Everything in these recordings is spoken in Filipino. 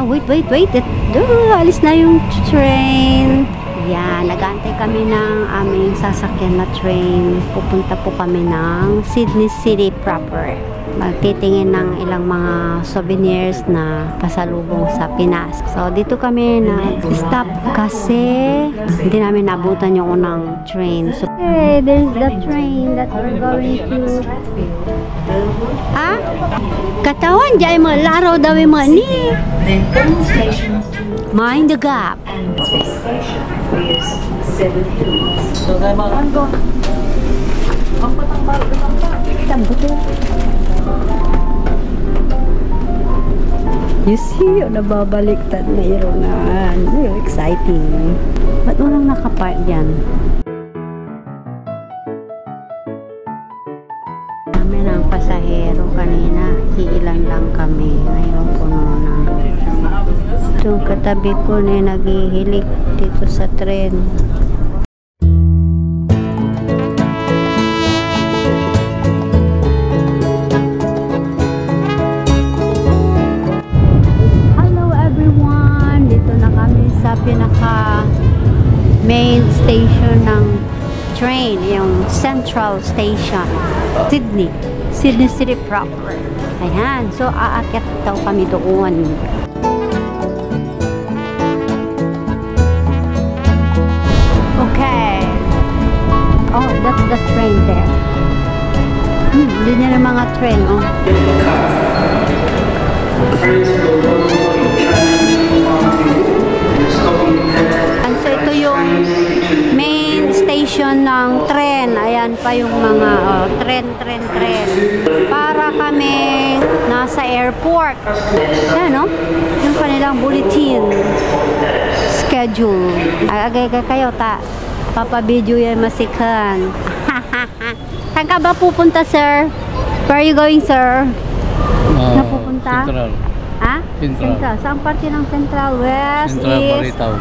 wait. Alis na yung train. Yan, nag-aantay kami ng aming sasakyan na train. Pupunta po kami ng Sydney City proper. Magtitingin ng ilang mga souvenirs na pasalubong sa Pinas. So, dito kami na-stop kasi hindi namin nabutan yung unang train. So, hey, there's the train that we're going to... Ha? Katawan, dyan mo, laro daw yung mga ni. Mind the gap. You see, nababaliktad na ironan. Real exciting. Ba't walang nakapark dyan? Kami ng pasahero kanina. Iilan lang kami. Ngayon puno na. Itong katabi ko na naghihilik dito sa tren. Pinaka main station ng train, yung Central Station, Sydney City proper. Ayan, so aakyat daw kami doon. Okay. Oh, that's the train there. Hindi na ng mga train, oh. So ito yung main station ng tren. Ayan pa yung mga tren. Para kami nasa airport. Ayan, no? Yung kanilang bulletin schedule. Agay kayo ta. Papabidyo yan masikan. Saan ka ba pupunta, sir? Where are you going, sir? Napupunta? Central. Ha? Central. Saan parte ng Central? West, Central, East? Balitaw.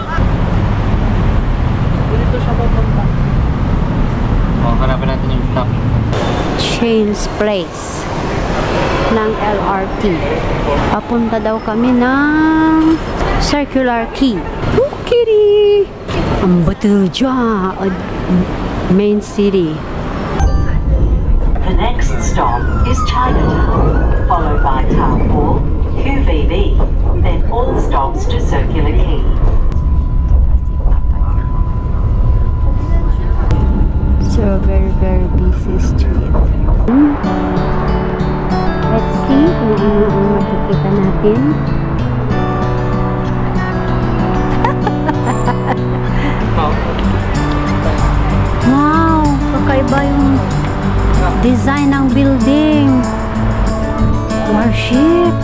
Dito siya pupunta. Hanapin natin yung stop. Change place ng LRT. Papunta daw kami ng Circular Quay. Kitty! Ang bato dyan. Main city. The next stop is Chinatown, followed by Town Hall, QVB, then all stops to Circular Quay. So very busy street. Let's see kung ano ang makikita natin. Wow! Kakaiba yung design ng building. Warship.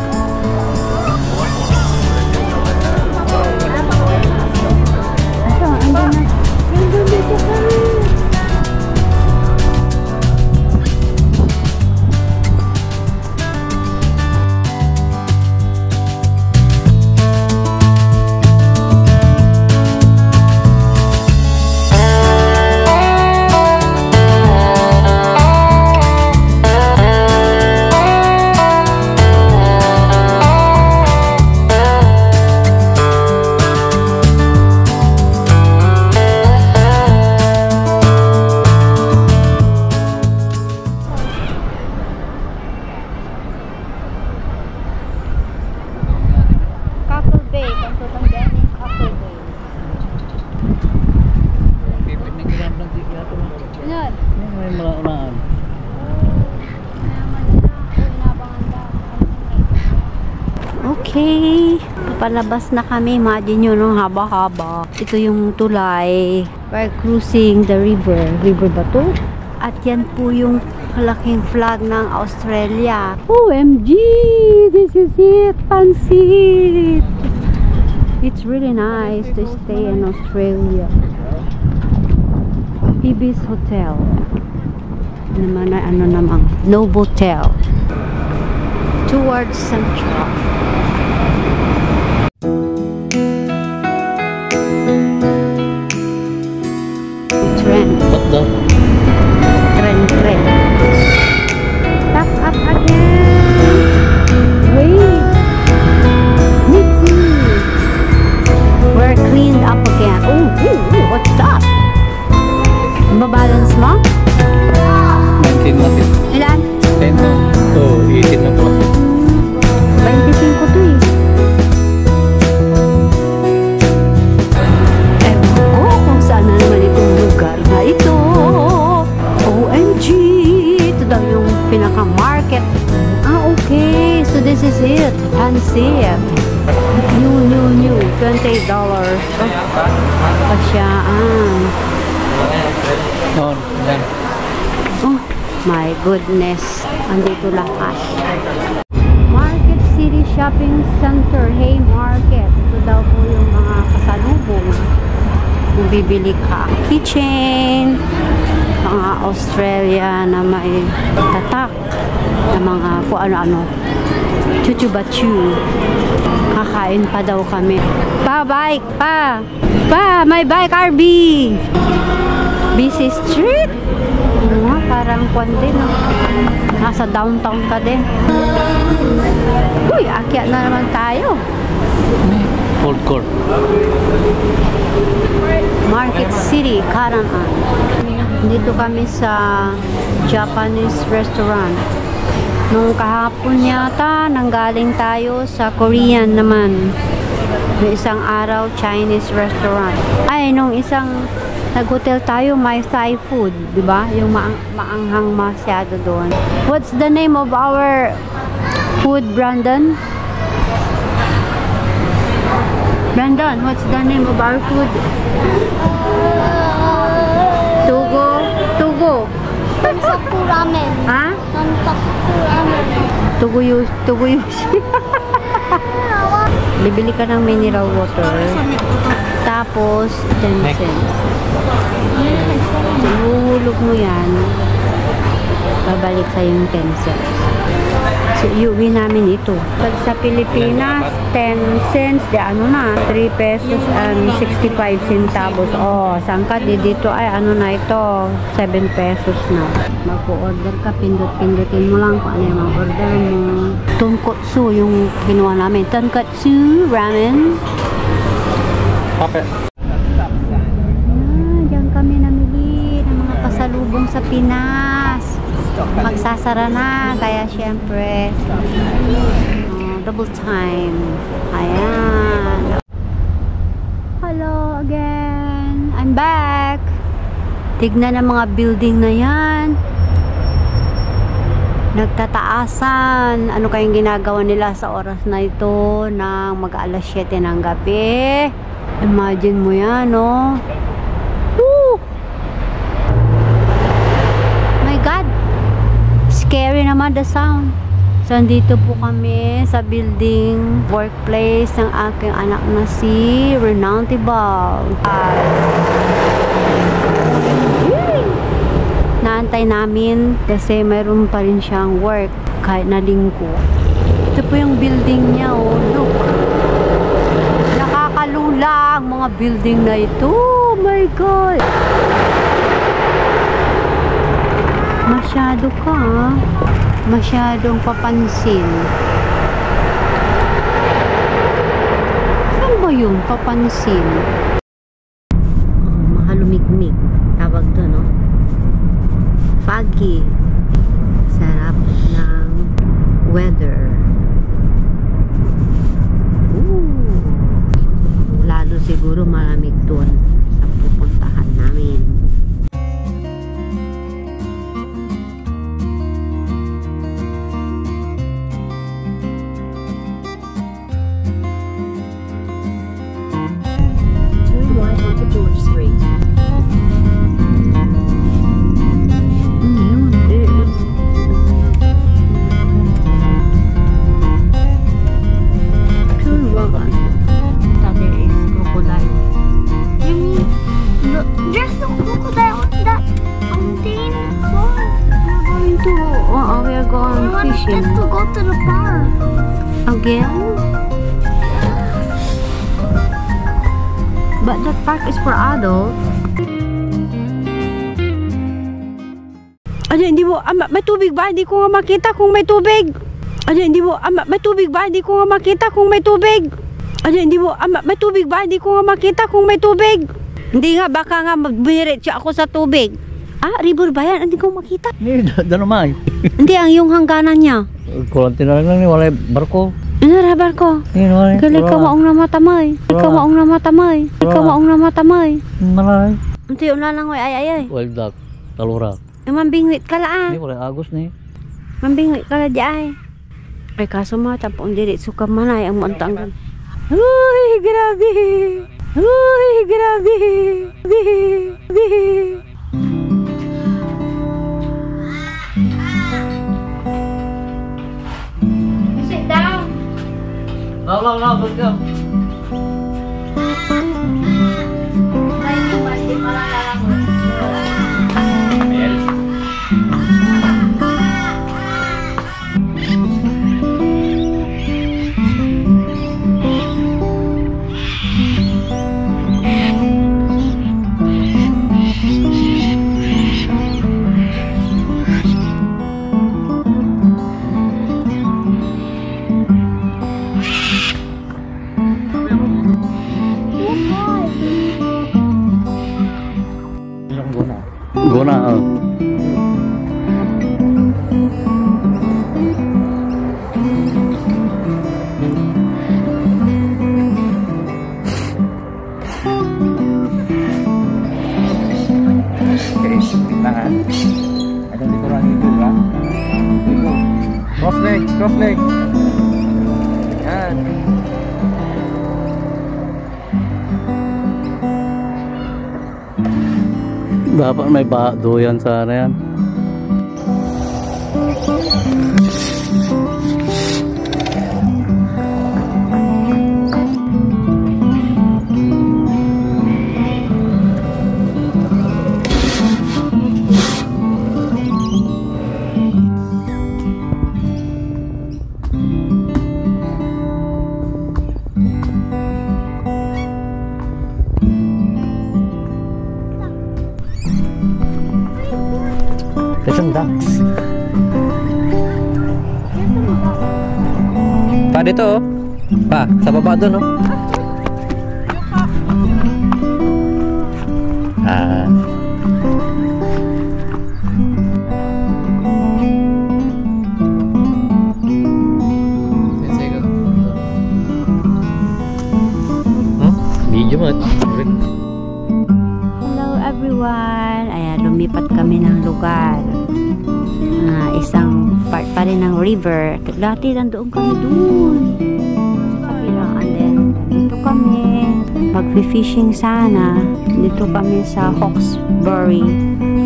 Ito, andun dito kami. Okay, palabas na kami. Imagine nyo, no? Haba-haba. Ito yung tulay. We're cruising the river. River ba to? At yan po yung malaking flag ng Australia. OMG! This is it! Pansit! It's really nice to stay in Australia. Ibis Hotel. Naman na ano namang Novotel. Towards Central. Tren. What the? Tren. Back up again. Wait. Nikki. this is it. Pancit. New. $28. Pasyaan. Oh my goodness. Andito lahat. Market City Shopping Center. Hey Market. Ito daw po yung mga kasalubong. Kung bibili ka. Keychain. Mga Australia na may tatak. Na mga kung ano-ano. Chuchubachu. Kakain pa daw kami. Pa, bike! Pa! Pa! May bike, RB! Busy street? Parang kwan din. Nasa downtown ka din. Uy, akyat na naman tayo. Food court. Market City, Karangan. Dito kami sa Japanese restaurant. Nung kahapon yata, nanggaling tayo sa Korean naman. Nung isang araw, Chinese restaurant. Ay, nung isang nag-hotel tayo, may Thai food, di ba? Yung maanghang masyado doon. What's the name of our food, Brandon? Brandon, what's the name of our food? Tugo. Nantoku ramen. Ha? Nantoku ramen. Tuguyushi. Bibili ka ng mineral water. Tapos, 10 cents. Ihuhulog mo yan. Babalik sa yung 10 cents. So, iuwi namin ito. Pag sa Pilipinas, 10 cents, di ano na, 3 pesos and 65 centavos. Oh, sangka di dito ay ano na ito, 7 pesos na. Mag-order ka, pindot-pindutin mo lang kung ano yung mag-order mo. Tonkotsu yung kinuha namin. Tonkotsu ramen. Pape. Diyan kami namili ng mga pasalubong sa Pinas. Magsasara na, kaya syempre double time. Ayan. Hello again. I'm back. Tignan ang mga building na yan. Nagtataasan. Ano kayong ginagawa nila sa oras na ito ng mag-alas 7 ng gabi? Imagine mo yan, no? Woo! My God! Scary naman the sound. So, andito po kami sa building workplace ng aking anak na si Renan Tibal. Naantay namin kasi mayroon pa rin siyang work kahit na linggo. Ito po yung building niya, oh. Look. Nakakalula ang mga building na ito. Oh my God. Masyado ka, ha? Masyadong papansin. Saan ba yun? Papansin. Mahalumigmig. Tawag to, no? Foggy. Sarap ng weather. Ooh. Lalo siguro malamig doon sa pupuntahan namin. Just to go to the park. Again? But that park is for adults. Ano, hindi mo, may tubig ba? Hindi ko nga makita kung may tubig. Ano, hindi mo, may tubig ba? Hindi ko nga makita kung may tubig. Ano, hindi mo, may tubig ba? Hindi ko nga makita kung may tubig. Hindi nga, baka nga biniretso ako sa tubig. Ah, river ba yan? Hindi ko makita. Ini danumay. Hindi, ang yung hangganan niya. Kulantin na lang ni walay barko. Ano ra barko? Ini walay. Gali ka maong namatamay. Gali ka maong namatamay. Gali ka maong namatamay. Malay. Unti una lang, ay. Wild duck. Talura. Mambingwit ka laan. Ini walay agos ni. Mambingwit ka la di ay. Ay, kaso matapong diretso ka manay ang mantanggal. Uy, grabe! Uy, grabe! Sit down. No, good go. Guna, Cross leg. Yan. Dapat may doyan sana yan. Some ducks. Pa dito oh. Pa, sa baba doon oh. Ah. Video mo. Hello everyone. Ayan, lumipat kami ng lugar. Isang part pa rin ng river. Dati nandoon kami doon sa kabilang, and then dito kami mag-fishing sana. Dito kami sa Hawkesbury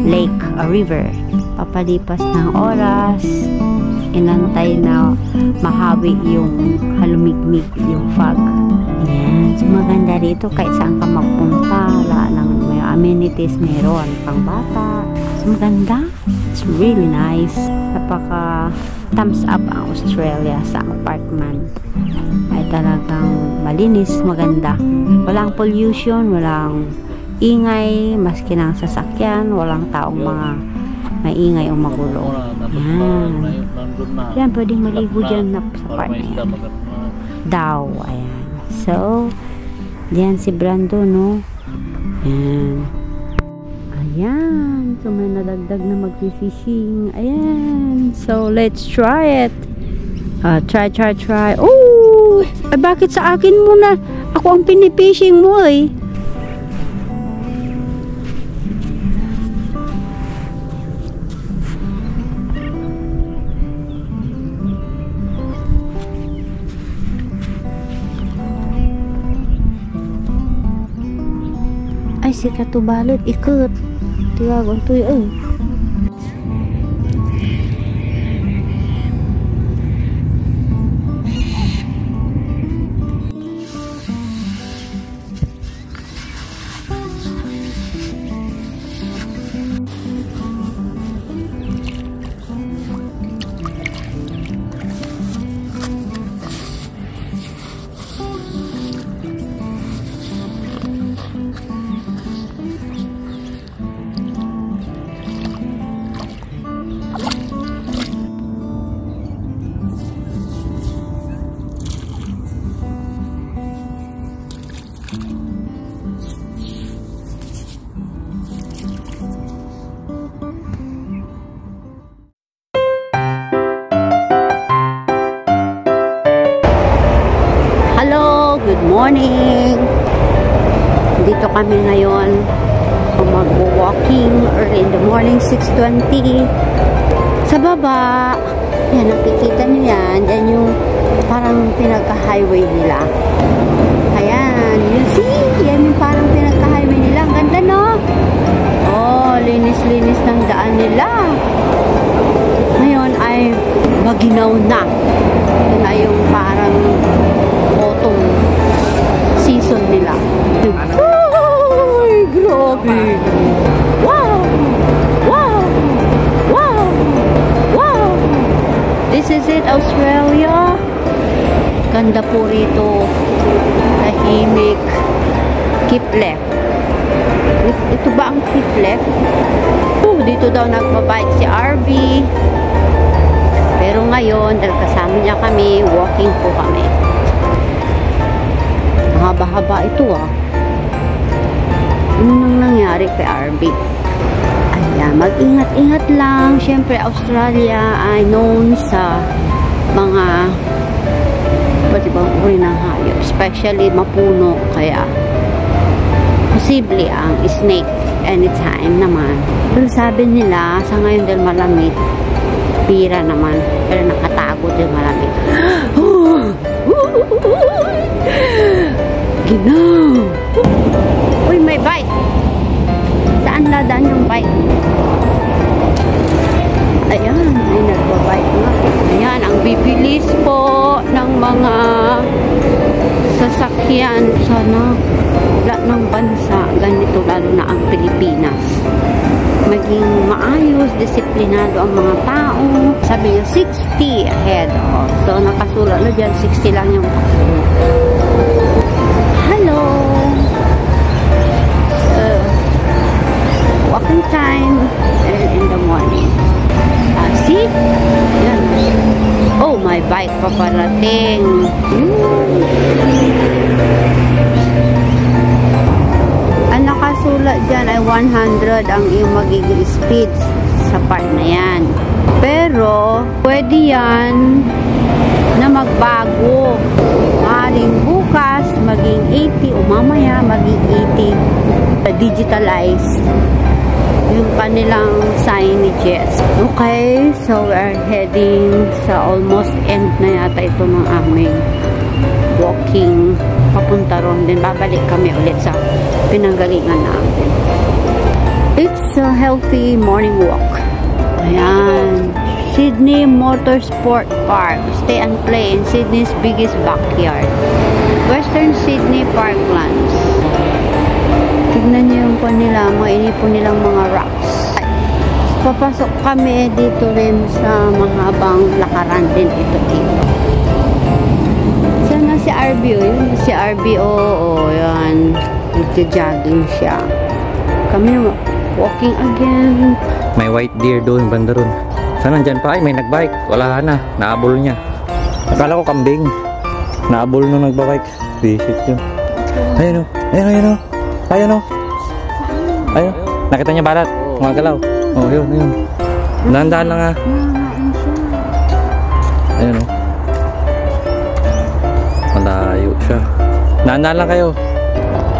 Lake, river. Papalipas ng oras, inantay na mahawi yung halumigmig yung fog. Ayan, so maganda dito kahit saan ka magpunta. Wala nang may amenities, meron pang bata. So maganda. It's really nice. Napaka thumbs up ang Australia sa apartment. Ay talagang malinis, maganda. Walang pollution, walang ingay, maski ng sasakyan, walang taong mga maingay o magulo. Yan. Yan, pwedeng maligo dyan na sa part na yan. Daw, ayan. So, diyan si Brando, no? Ayan. Ayan. So, may nadagdag na mag-fishing. Ayan. So, let's try it. Try. Oh! Ay, bakit sa akin muna? Ako ang pinipishing mo, eh. Ay, si katubalot, ikut. Tiwagon to yun. Good morning! Dito kami ngayon mag-walking early in the morning, 6:20 sa baba. Yan, nakikita nyo yan. Yan yung parang pinagka-highway nila. Ayan, you see? Yan yung parang pinagka-highway nila. Ang ganda, no? Oh, linis-linis ng daan nila. Ngayon ay maginaw na. Ito na yung parang autumn season nila. Ay, grabe! Wow! Wow! Wow! Wow! This is it, Australia. Ganda po rito. Tahimik. Keep left. Ito ba ang keep left? Dito daw nagbabike si RV. Pero ngayon, dahil kasama niya kami, walking po kami. Mahaba-haba ito ah. Ano nang nangyari kay RV? Ayan, mag-ingat-ingat lang. Siyempre, Australia ay known sa mga iba't ibang uri ng hayop. Especially mapuno. Kaya, posible ang snake anytime naman. Pero sabi nila, sa ngayon dahil malamig, pira naman. Pero nakatago din malamig. Ginaw! Uy, may bike! Saan ladaan yung bike? Ayan, ay nagbabike nga. Ayan, ang bibilis po ng mga sasakyan sana lahat ng bansa, ganito lalo na ang Pilipinas. Maging maayos, disiplinado ang mga tao. Sabi niya, 60 ahead. Oh. So, nakasulat na dyan, 60 lang yung hello! Walking time in the morning. See? Yan. Oh, my bike paparating. Ang nakasulat dyan ay 100 ang iyong magiging speed sa part na yan. Pero, pwede yan na magbago. Maaaring bukas, maging 80 o mamaya, maging 80. Digitalized yung kanilang signages. Okay, so we are heading sa almost end na yata ito ng aming walking papunta ron. Then babalik kami ulit sa pinanggalingan natin. It's a healthy morning walk. Ayan. Sydney Motorsport Park. Stay and play in Sydney's biggest backyard. Western Sydney Parklands. Tignan niyo yung po nila, mga inipon nilang mga rocks. Papasok kami dito rin sa mahabang lakaran din ito dito. Sana si RB, yun si RB, oo, yan. Nagja-jogging siya. Kami walking again. May white deer doon, banda ron. Saan nandyan pa? Ay, may nagbike. Wala na. Naabol niya. Akala ko kambing. Naabol nung nagbabike. Visit yun. Ayun o. Ayun o. Ayun o. Ayun o. Ayun. Nakita niya balat. Gumagalaw. Oh, yun. Yun. Dahan-dahan lang ha. Ayun o. Malayo siya. Dahan-dahan lang kayo.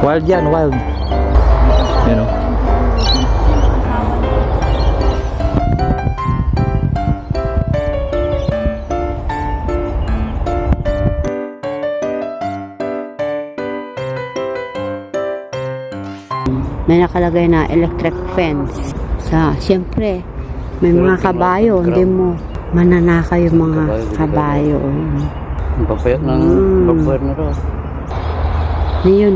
Wild yan. Wild. Ayun o. May nakalagay na electric fence. Siyempre, may mga kabayo. Hindi mo mananakaw yung mga kabayo. Papayat ng babaer na rin. Ngayon,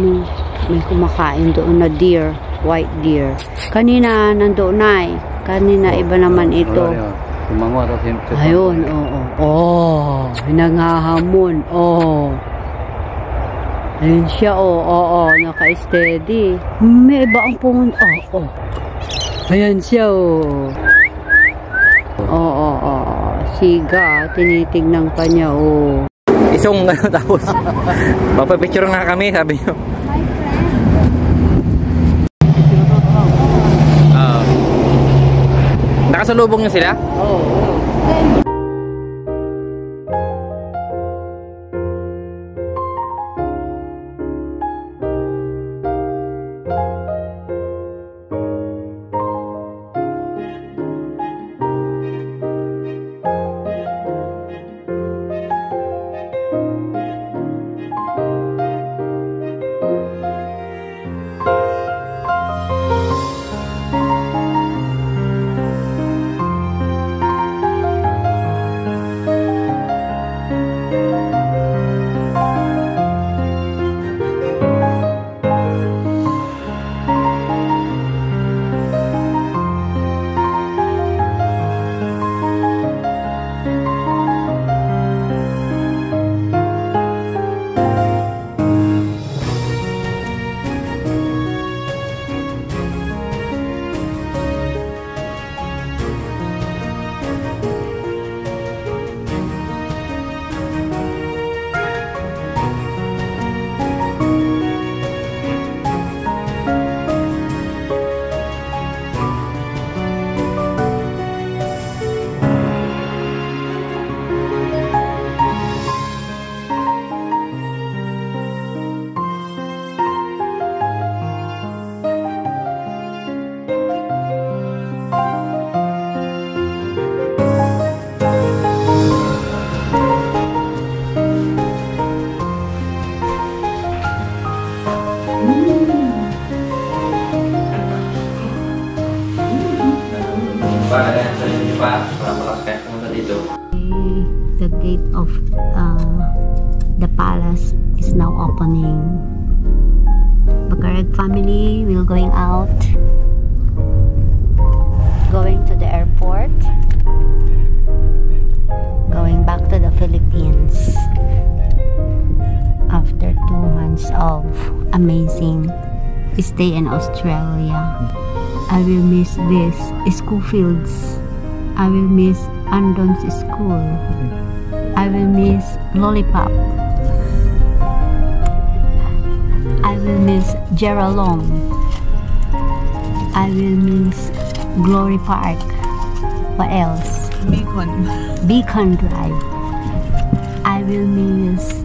may kumakain doon na deer. White deer. Kanina, nandoon na eh. Kanina, iba naman ito. Ayun, oo. Oh, nangahamon. Oh. Ayun siya, oo, naka-steady. May iba ang pumunta. Oo. Ayan siya, oo. Oo. Siga, tinitignan pa niya, oo. Isong ano tapos. Papapicture nga kami, sabi niyo. Nakasalubong niyo sila? Oo. is now opening. Bacarag family will going out, going to the airport, going back to the Philippines after 2 months of amazing stay in Australia. I will miss this Schofields. I will miss Andon's school. I will miss Lollipop. I will miss Geralong. I will miss Glory Park. What else? Beacon Drive. I will miss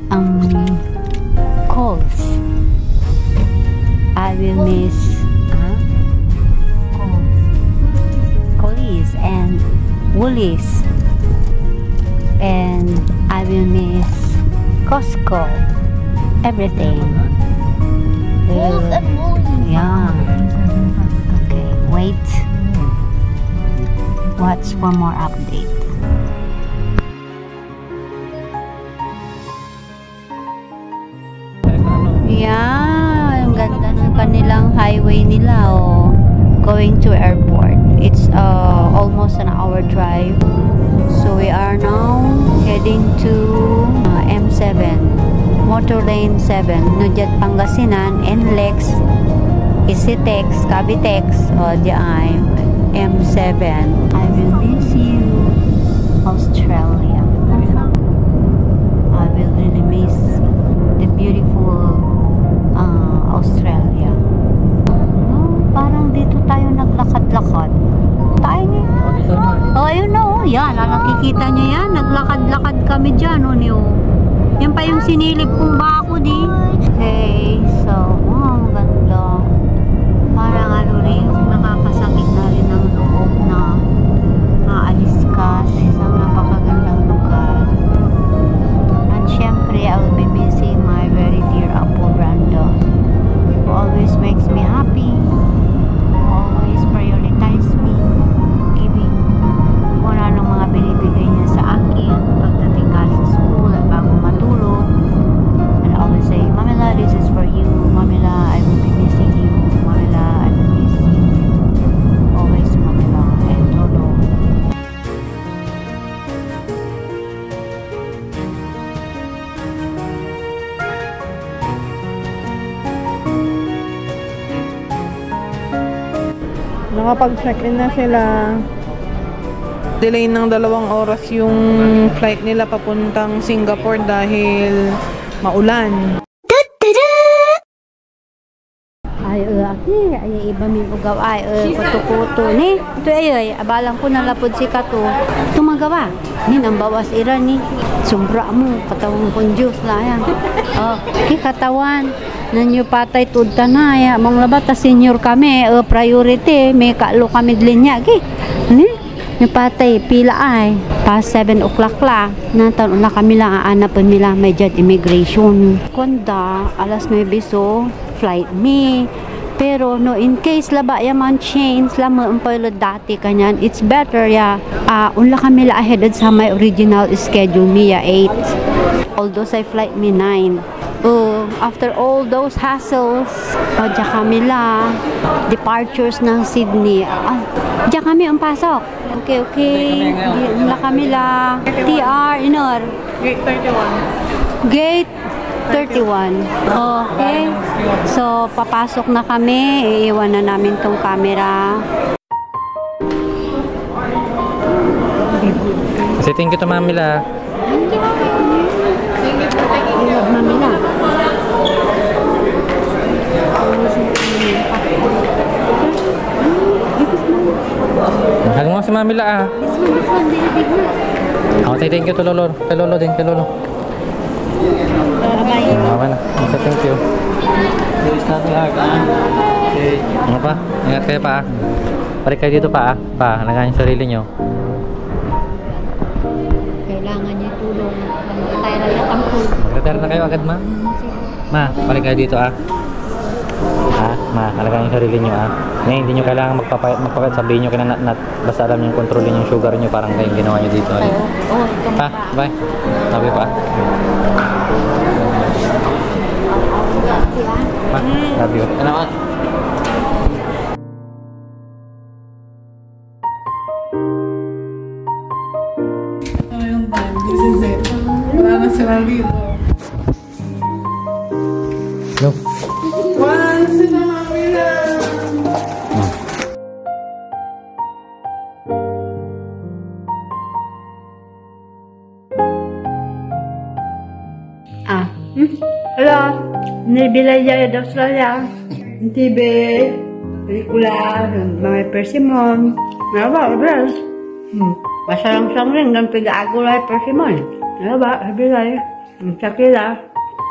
Coles. I will miss Coles and Woolies. And I will miss Costco. Everything. Wolf and Woolly. Yeah. Okay, wait. Watch for more update. Yeah, ang ganda ng kanilang highway nila, oh. Going to airport. It's almost an hour drive. So we are now heading to M7, Motor Lane 7, Nujat Pangasinan, NLEX, Isitex, Cavitex, o diyan, M7. I will miss you, Australia. I will really miss the beautiful Australia. Parang dito tayo naglakad-lakad. Tayo niya. Oh, ayun na, oh. Yan, nakikita nyo yan. Naglakad-lakad kami dyan, oh, niyo. Yan pa yung sinilip kong bako di. Okay, so, wow, ganda. Parang ano rin, nakakasakit na rin ang loob na aalis ka sa isang napakagandang lugar. And syempre, I will be missing my very dear Apo Brando. Who always makes me happy. Who always prioritize me. Giving muna ng mga binibigay niya sa akin pagdating ka sa school at bago matulog. And I always say, Mamila, this is for you. Mamila, I will be missing you. Mamila, I will miss you. Always Mamila and Lolo. Nakapag-check-in na sila. Delay ng 2 oras yung flight nila papuntang Singapore dahil maulan. Ay, iba min ugaw ay kuto-kuto ni. Ito ay abalang ko nalapod si Kato. Tumagawa. Nin ang bawas ira ni. Sumbra mo katawan kong Diyos la yan. Oh, ki katawan nanyo patay tudta na ya mong labata senior kami priority may kaalo kami linya ki. Ni may patay pila ay past 7 o'clock la natan na kami lang aanapon nila may jet immigration konda alas 9 so flight me pero no in case laba yaman change lama ang pilot dati kanyan it's better ya unla kami la ahead sa my original schedule me ya 8 although sa flight me 9 after all those hassles diyan kami la departures ng Sydney diyan kami ang pasok okay la kami la TR inor gate 31 okay so papasok na kami iiwan na namin tong camera Say thank you to Mamila. iwan Mamila Hag mo si Mamila this one Ako say thank you to Lolo. Kay Lolo din, kay Lolo. bye Okay na. Say thank you. Ano pa? Ingat kayo pa. Balik kayo dito pa. Halagaan yung sarili nyo. kailangan niyo tulong tayo na lang ang Mag-retire na kayo agad, ma. Ma, balik kayo dito ma, halagaan yung sarili nyo Ngayon, hindi nyo kailangan magpapayat. Sabihin nyo kina Nat. Basta alam nyo yung kontrolin yung sugar nyo. Parang kayong ginawa nyo dito. Pa, bye. Sabi pa. Salamat. Yung time, this is it. Wala na sila rito. No. Wala na sila mamila. Hello, nabila dyan sa Australia. TV, pelikula, mga persimmon. Naba, abral. Masarang-sarang rin, ng piga-agulay persimmon. Naba, abilay. Sakila,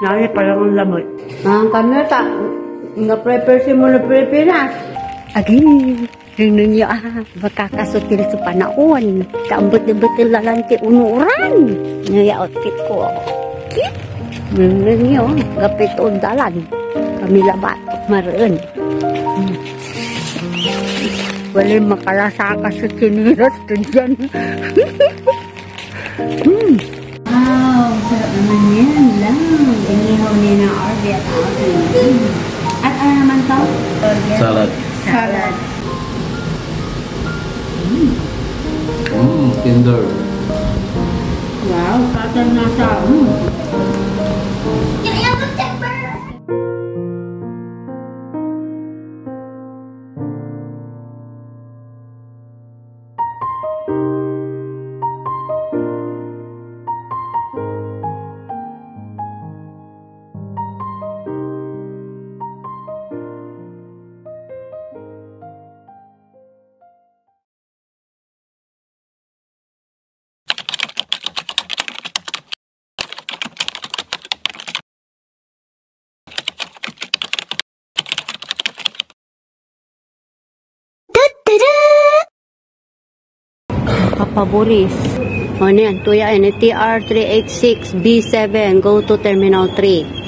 nami palang ang lamot. Mga kamera, nga persimmon na Pilipinas. Agi, tingnan niyo baka kasutil sa panahon. Kaambot-butil lalante unuran. Ngaya outfit ko. Cute. Tingnan niyo, gapit undalan. Kami labat, maroon. Wala makalasa ka sa siniras to dyan. Wow, sarap naman yan lang. Inihaw niya ng orbe at outing. At ano naman to? Salad. Salad. Tender. Wow, katan na sa Kapaboris. O niyan, tuya yan. TR386 B7. Go to Terminal 3.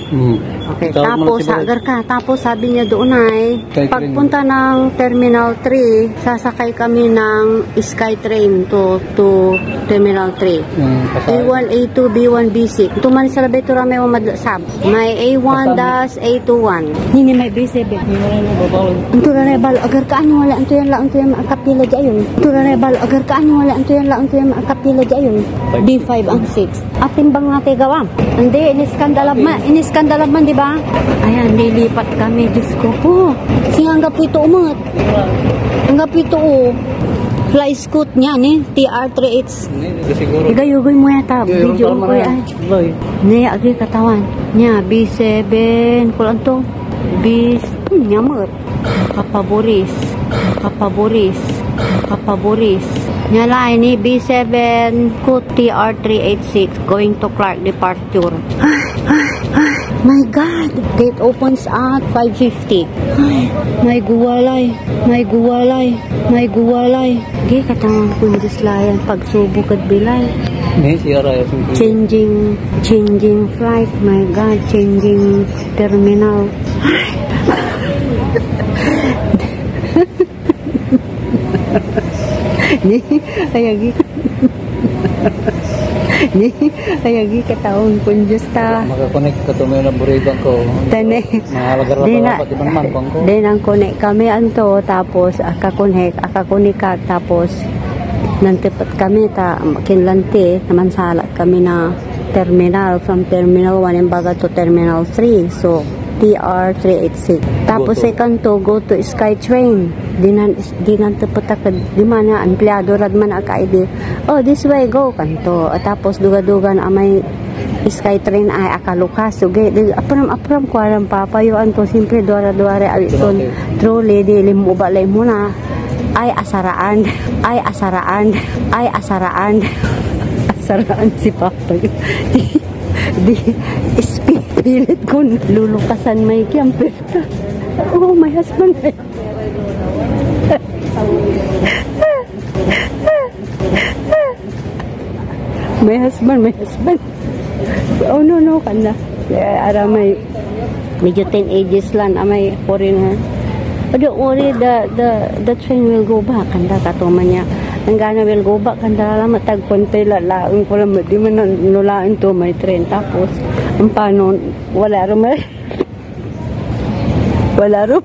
Okay, tapos agar ka. Tapos sabi niya doon ay pagpunta ng Terminal 3, sasakay kami ng SkyTrain to Terminal 3. A1, A2, B1, B6. Tuman sa labay ito rame mo madlasab. May A1-A21. Hindi may B7. Ito na rebal, agar ka anyo wala. Ito yan lang, ito yan maakapila dyan. Ito na rebal, agar ka anyo wala. Ito yan lang, ito yan maakapila dyan. B5 ang 6. Ating bang natin gawa? Hindi, iniskandalab man, di ba? Ayan, nilipat kami. Diyos ko po. Singanggap ito umat. Hanggap ito fly scoot niya ni TR38. Igayugoy mo yata. Video ko yan. Niya, agi katawan. Niya, B7. Kulang to. Nyamot. Kapaboris. Niya lang ni B7 ko TR386 going to Clark departure. My God! Gate opens at 5:50. May guwalay. Di katang kundis layan pagsubok at bilay. Changing flight. My God, changing terminal. Ayagi kataon kun justa Maka-connect ka to may naburigan ko. tane Mahalaga ibang man ko. Then connect kami anto tapos aka-connect tapos nantipat kami ta kinlante naman salat kami na terminal from terminal 1 imbaga to terminal 3 so TR386 tapos second to go to SkyTrain dinan tepat ka di mana empleyado rad man aka ID oh this way go kanto tapos duga-dugan amay SkyTrain ay akalukas so apram kuaram papayuan to simpre duara alison trolley di limu balay muna ay asaraan si Papa di pilit ko lulukasan may camper oh my husband my husband oh no kanda ara may medyo 10 ages lang amay foreigner but don't worry the train will go back kanda katuman niya ang gana will go back kanda lang matagpon tayo laing ko lang di man nulain to may train tapos ang paano wala rin Wala ro.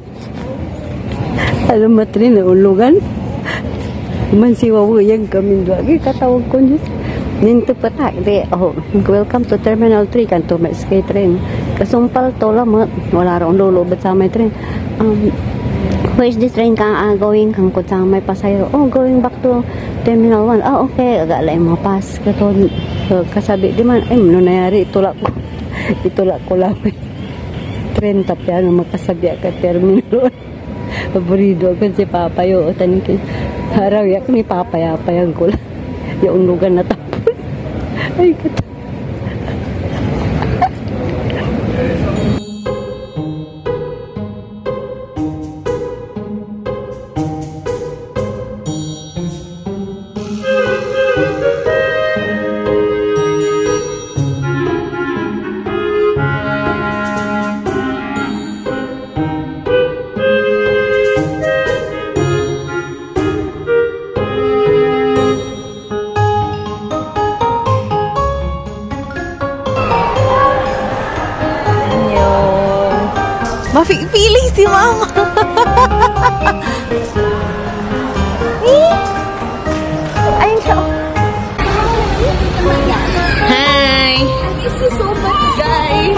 Alam mo, Trin, naulugan. Man si Wawuyag kami lagi. Katawag ko niya. Ninto pa ta. Oh, welcome to Terminal 3. Kanto may skate train. Kasumpal to lang. Wala ro. Lulubad sa may train. Where's this train going? Kang kutsang may pasayro. Oh, going back to Terminal 1. Oh, okay. Agalay mo pas. Kasabi, di man. Ay, ano nangyari? Itulak ko. Itulak ko lang. Train tapya na makasabi ka Terminal 1. Paburido ako si Papayo. Tanikin. Haraw yak ni Papayapayang ko lang. Yung lugan na tapos. Ay, kata. Mafi-feeling si Mama. Ayun siya. Hi. I miss you so much, guys. I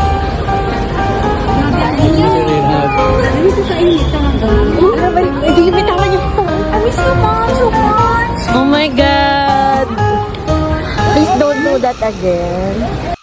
miss you, Mom, so much. Oh my God. Please don't do that again.